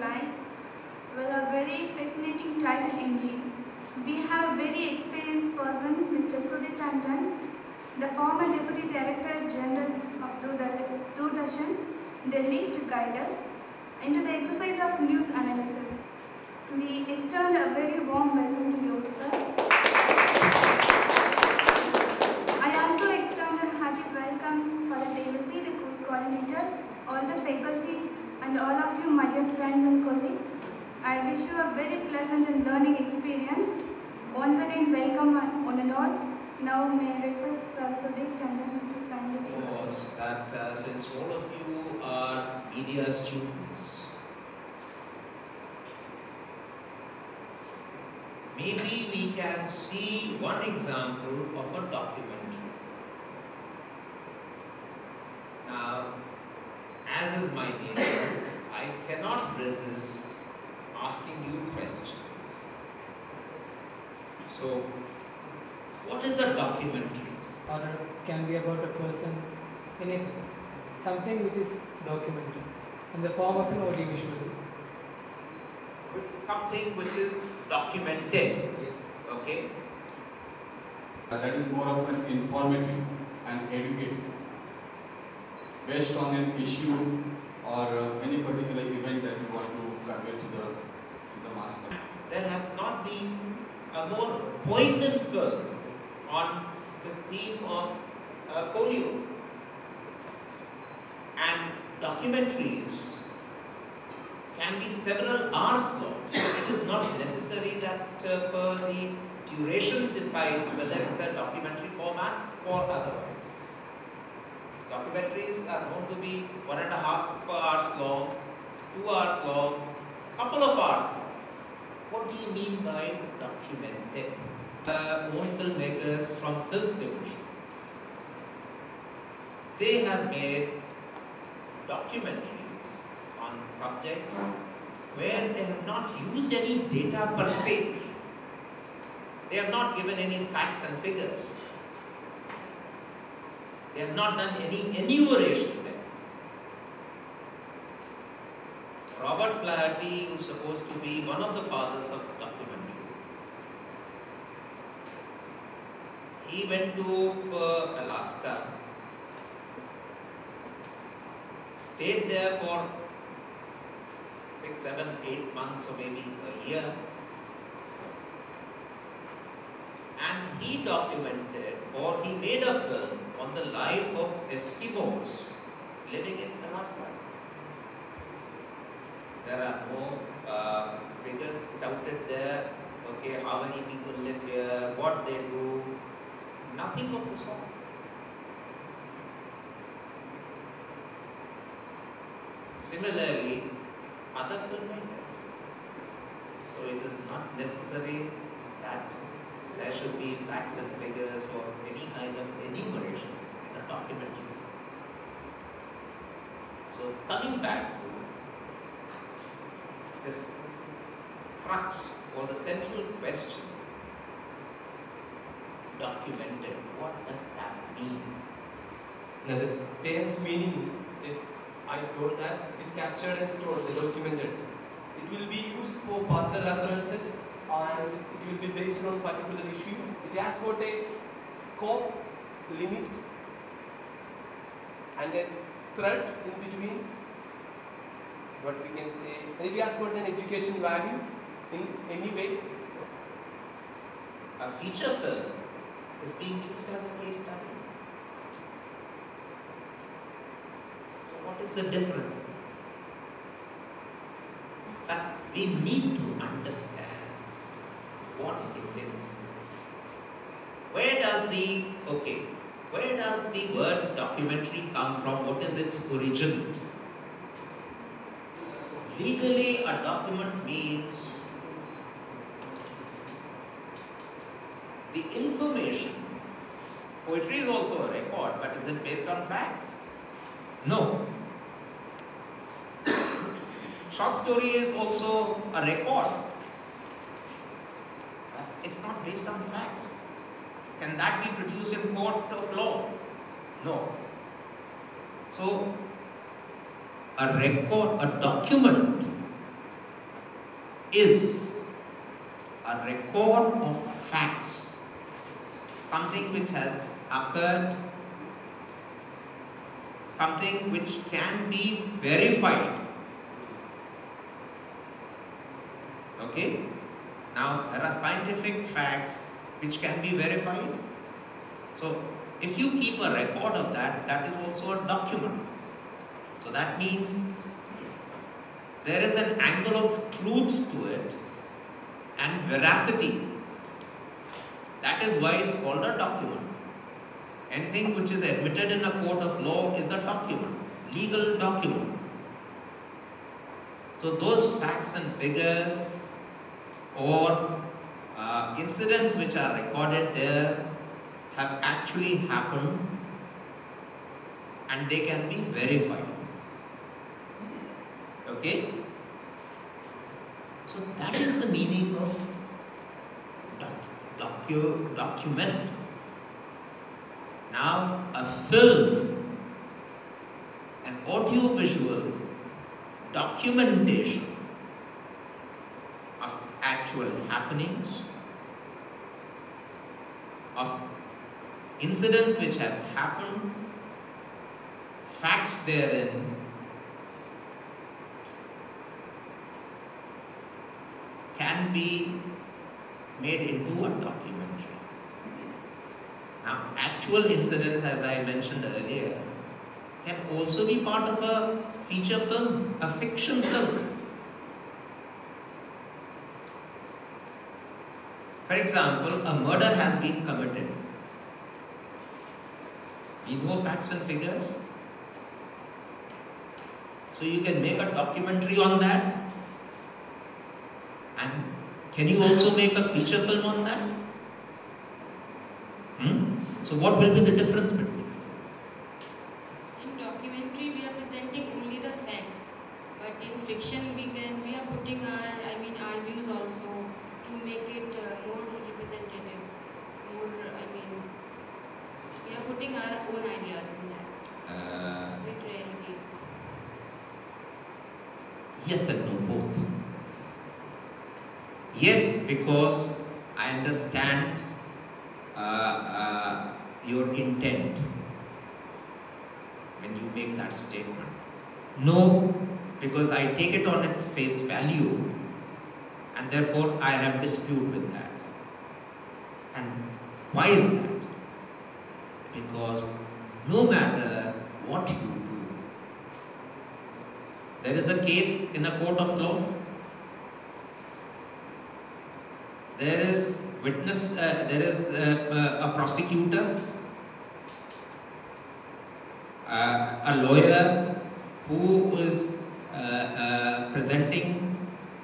guys. Well, a very fascinating title indeed. We have a very experienced person, Mr. Sudhir Tandon, the former Deputy Director General of Doordarshan, Delhi, to guide us into the exercise of news analysis. We extend a very warm welcome to you, sir. I also extend a hearty welcome for the DVC, the course coordinator, all the faculty, and all of you, my dear friends and colleagues. I wish you a very pleasant and learning experience. Once again, welcome one and all. Now, may I request Sudhir Tandon to kindly take Of course, that since all of you are media students, maybe we can see one example of a documentary. Now, as is my nature, I cannot resist asking you questions. So, what is a documentary? Or it can be about a person, anything. Something which is documented in the form of an audiovisual. Something which is documented. Yes. Okay. That is more of an informative and educative, based on an issue or any particular event that you want to convey to the mass. There has not been a more poignant film on this theme of polio. And documentaries can be several hours long. So it is not necessary that the duration decides whether it's a documentary format or otherwise. Documentaries are known to be 1.5 hours long, 2 hours long, couple of hours long. What do you mean by documented? Own filmmakers from Films Division, they have made documentaries on subjects where they have not used any data per se. They have not given any facts and figures. They have not done any enumeration there. Robert Flaherty, who is supposed to be one of the fathers of documentary, he went to Alaska, stayed there for 6, 7, 8 months or maybe a year, and he documented, or he made a film on the life of Eskimos living in Alaska. There are no figures touted there, okay, how many people live here, what they do, nothing of the sort. Similarly, other filmmakers. So it is not necessary that there should be facts and figures or any kind of enumeration in a documentary. So coming back to this crux or the central question, documented, what does that mean? Now the term's meaning is, I told that it is captured and stored, documented. It will be used for further references and it will be based on particular issue. It has got a scope, limit and a thread in between, what we can say, and it has got an education value in any way. A feature film is being used as a case study. So what is the difference? But we need to understand what it is. Where does the word documentary come from? What is its origin? Legally, a document means the information. Poetry is also a record, but is it based on facts? No. Short story is also a record. It's not based on facts. Can that be produced in court of law? No. So, a record, a document is a record of facts, something which has occurred, something which can be verified. Okay? Now, there are scientific facts which can be verified. So, if you keep a record of that, that is also a document. So, that means there is an angle of truth to it and veracity. That is why it's called a document. Anything which is admitted in a court of law is a document, legal document. So those facts and figures or incidents which are recorded there have actually happened and they can be verified. Okay? So that is the meaning of document. Now, a film, an audio-visual documentation of actual happenings, of incidents which have happened, facts therein, can be made into a documentary. Now, actual incidents, as I mentioned earlier, can also be part of a feature film, a fiction film. For example, a murder has been committed. We know facts and figures. So you can make a documentary on that. And can you also make a feature film on that? So what will be the difference between? In documentary we are presenting only the facts, but in fiction we are putting our views also to make it more representative, we are putting our own ideas in that with reality. Yes and no, both. Yes, because I understand your intent when you make that statement. No, because I take it on its face value and therefore I have dispute with that. And why is that? Because no matter what you do, there is a case in a court of law, there is witness, there is a prosecutor, a lawyer who is presenting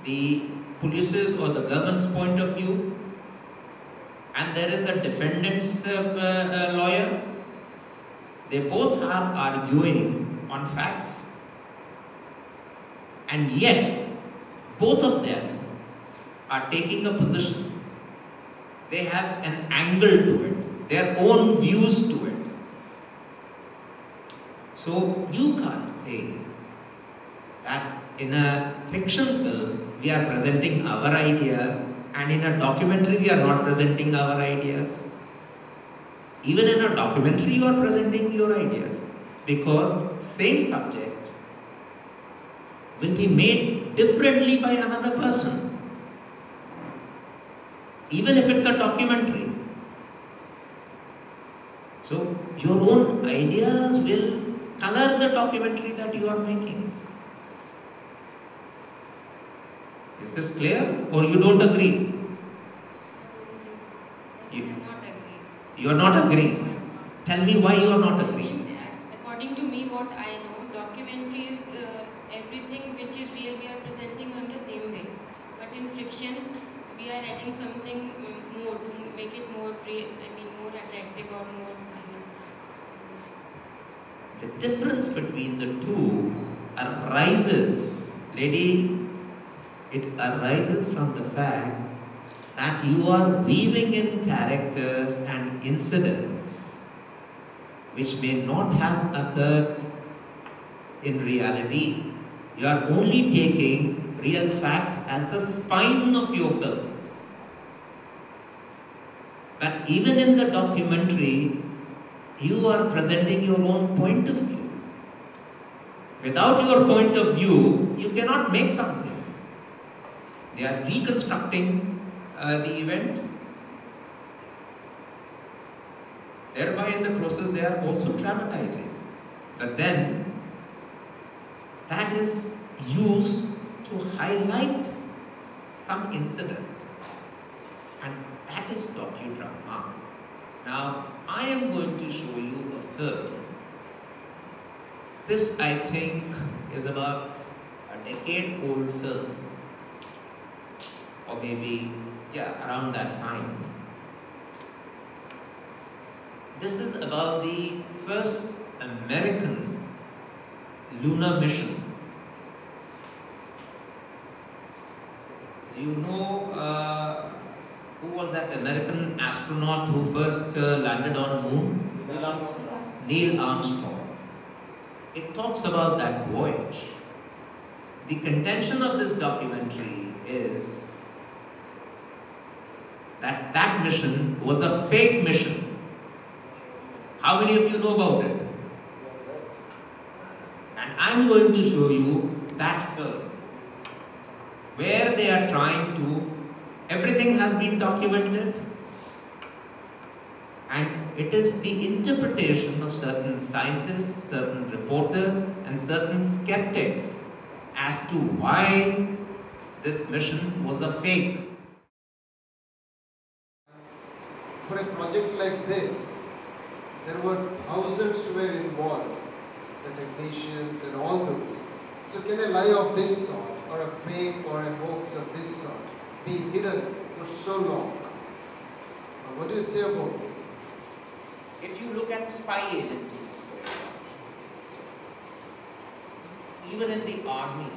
the police's or the government's point of view, and there is a defendant's lawyer. They both are arguing on facts, and yet both of them are taking a position. They have an angle to it, their own views to it. So you can't say that in a fiction film we are presenting our ideas and in a documentary we are not presenting our ideas. Even in a documentary you are presenting your ideas, because same subject will be made differently by another person. Even if it's a documentary. So your own ideas will color the documentary that you are making. Is this clear or you don't agree? I don't think so. I do not agree. You are not agreeing. Tell me why you are not agreeing. According to me, what I know, documentary is everything which is real we are presenting on the same way. But in fiction, we are adding something more to make it more real, more attractive or more. The difference between the two arises, lady, it arises from the fact that you are weaving in characters and incidents which may not have occurred in reality. You are only taking real facts as the spine of your film. But even in the documentary, you are presenting your own point of view. Without your point of view, you cannot make something. They are reconstructing the event. Thereby in the process they are also dramatizing. But then that is used to highlight some incident. And that is docudrama. Now I am going to show you a film. This I think is about a decade old film. Or maybe, around that time. This is about the first American lunar mission. Do you know who was that American astronaut who first landed on moon? Neil Armstrong. Neil Armstrong. It talks about that voyage. The contention of this documentary is that that mission was a fake mission. How many of you know about it? And I'm going to show you that film where they are trying to, everything has been documented, and it is the interpretation of certain scientists, certain reporters and certain skeptics as to why this mission was a fake. For a project like this, there were thousands who were involved, the technicians and all those. So can a lie of this sort, or a fake or a hoax of this sort, be hidden for so long? What do you say about it? If you look at spy agencies, for example, even in the army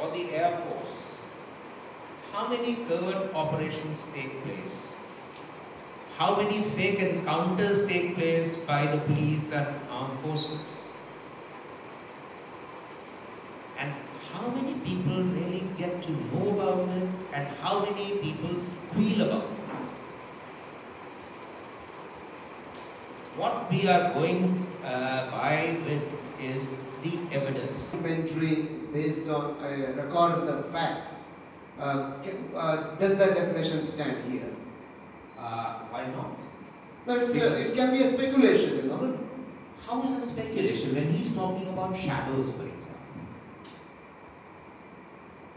or the air force, how many covert operations take place? How many fake encounters take place by the police and armed forces? And how many people really get to know about it, and how many people squeal about it? What we are going by with is the evidence. Documentary is based on a record of the facts. Does that definition stand here? Why not? No, it can be a speculation, you know. How is it speculation when he's talking about shadows, for example?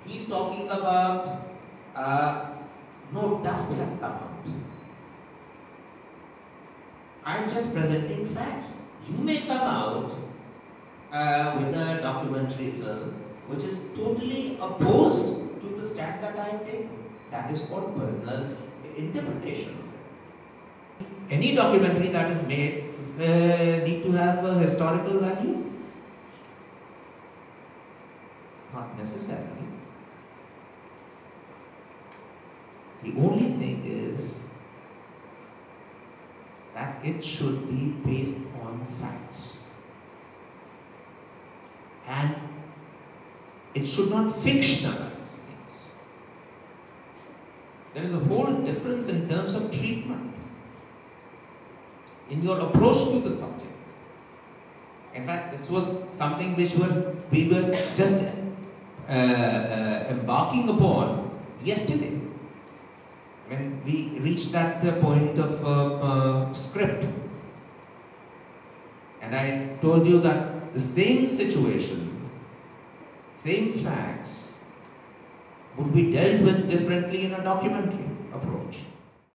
He's talking about no dust has come out. I'm just presenting facts. You may come out with a documentary film which is totally opposed to the stand that I have taken. That is called personal interpretation. Any documentary that is made need to have a historical value? Not necessarily. The only thing is that it should be based on facts. And it should not fictionalize things. There is a whole difference in terms of treatment, in your approach to the subject. In fact, this was something which we were just embarking upon yesterday when we reached that point of script. And I told you that the same situation, same facts would be dealt with differently in a documentary approach.